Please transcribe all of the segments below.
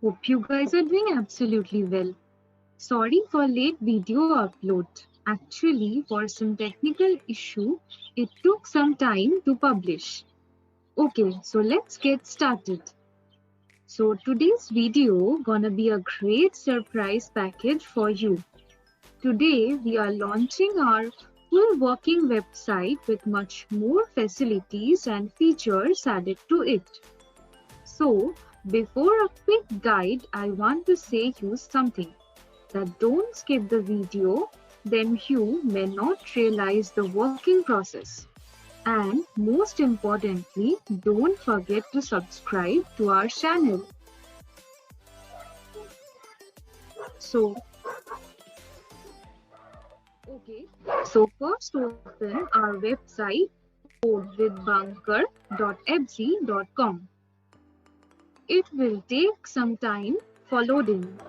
Hope you guys are doing absolutely well. Sorry for late video upload. Actually, for some technical issue, it took some time to publish. Okay, so let's get started. So today's video gonna be a great surprise package for you. Today we are launching our full working website with much more facilities and features added to it. So, before a quick guide, I want to say you something that don't skip the video, then you may not realize the working process. And most importantly, don't forget to subscribe to our channel. So, okay. So first open our website codewithbunker.etsy.com. It will take some time for loading.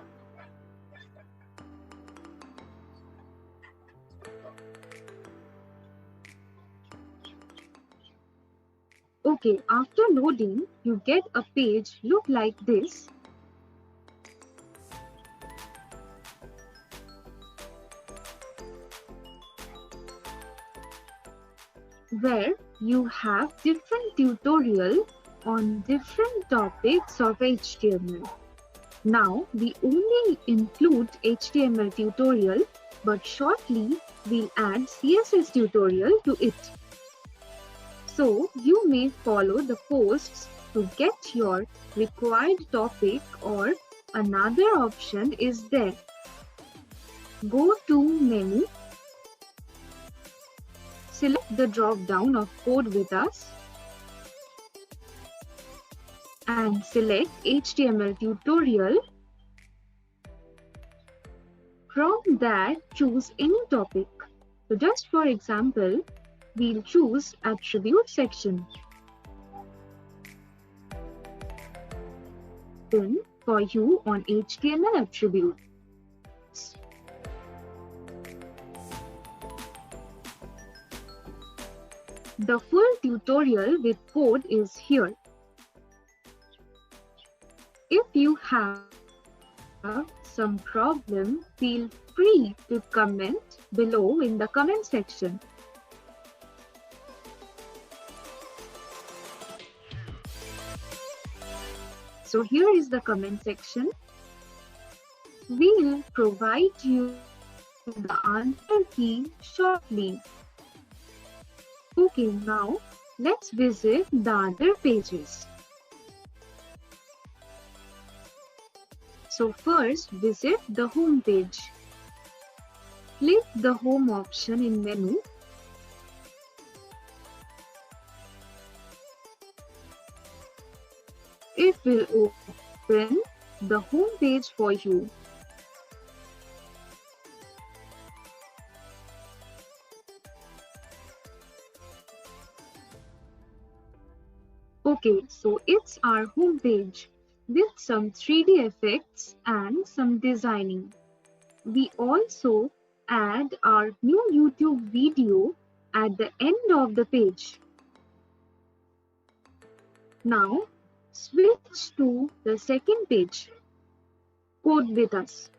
Okay, after loading, you get a page look like this, where you have different tutorial on different topics of HTML. Now, we only include HTML tutorial, but shortly we'll add CSS tutorial to it. So, you may follow the posts to get your required topic, or another option is there. Go to menu, select the drop down of Code with Us and select HTML tutorial. From that, choose any topic. So just for example, we'll choose attribute section. Then for you on HTML attributes. The full tutorial with code is here. If you have some problem, feel free to comment below in the comment section. So here is the comment section. We'll provide you the answer key shortly. Okay, now let's visit the other pages. So first, visit the home page. Click the home option in menu. It will open the home page for you. Okay, so it's our home page with some 3D effects and some designing. We also add our new YouTube video at the end of the page. Now, switch to the second page, Code with Us.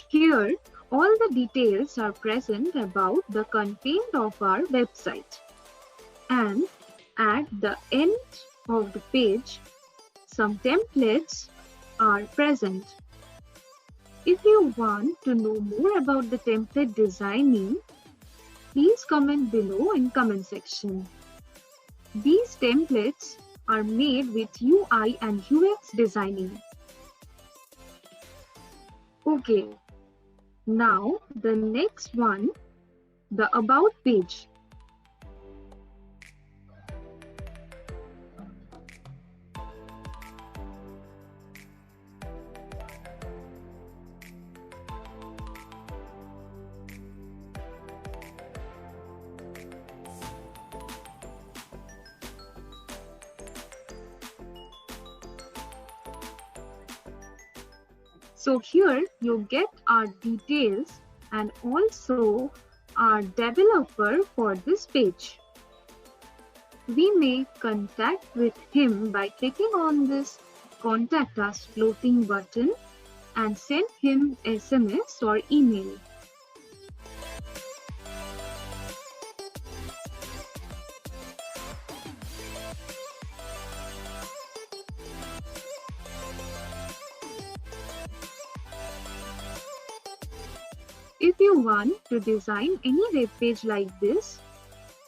Here, all the details are present about the content of our website. And at the end of the page, some templates are present. If you want to know more about the template designing, please comment below in comment section. These templates are made with UI and UX designing. Okay, now the next one, the About page. So here you get our details and also our developer for this page. We may contact with him by clicking on this Contact Us floating button and send him SMS or email. If you want to design any web page like this,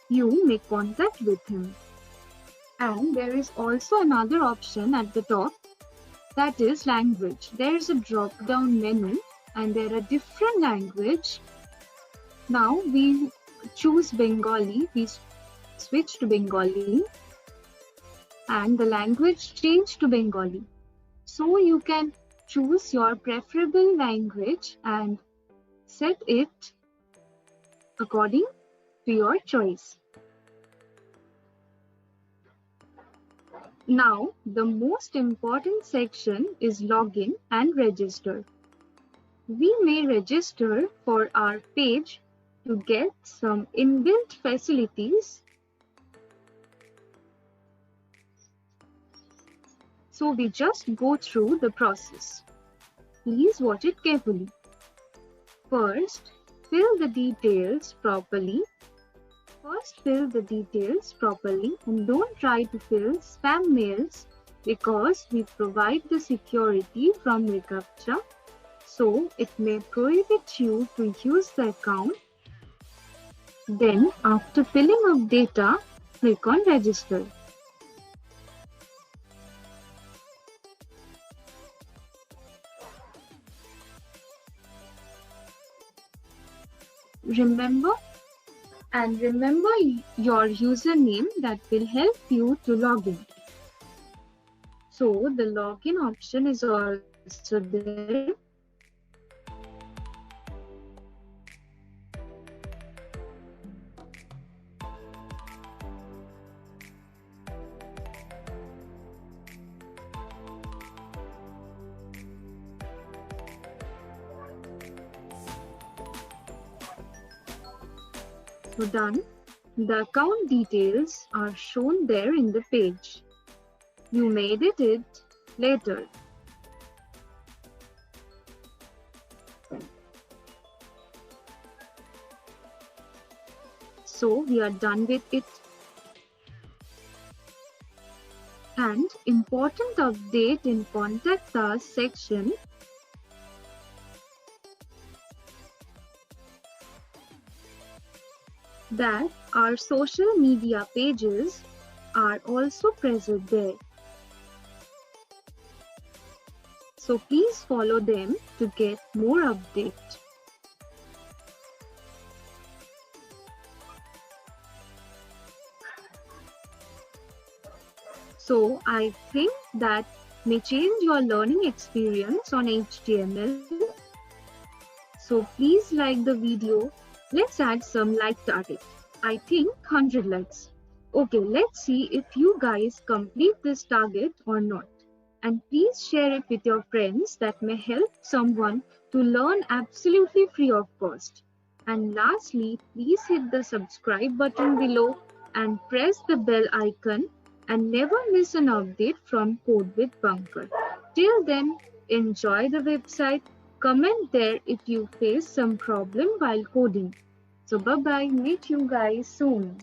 you may contact with him. And there is also another option at the top, that is language. There is a drop-down menu and there are different language. Now we choose Bengali, we switch to Bengali and the language change to Bengali. So you can choose your preferable language and set it according to your choice. Now, the most important section is login and register. We may register for our page to get some inbuilt facilities. So we just go through the process. Please watch it carefully. First, fill the details properly. And don't try to fill spam mails because we provide the security from reCAPTCHA, so it may prohibit you to use the account. Then, after filling of data, click on register. Remember your username that will help you to log in. So the login option is also there. So done. The account details are shown there in the page. You may edit it later. So we are done with it. And important update in Contact Us section. That our social media pages are also present there. So please follow them to get more updates. So I think that may change your learning experience on HTML. So please like the video. Let's add some like target. I think 100 likes. Okay, let's see if you guys complete this target or not. And please share it with your friends that may help someone to learn absolutely free of cost. And lastly, please hit the subscribe button below and press the bell icon and never miss an update from Code with Pankaj. Till then, enjoy the website. Comment there if you face some problem while coding. So bye-bye. Meet you guys soon.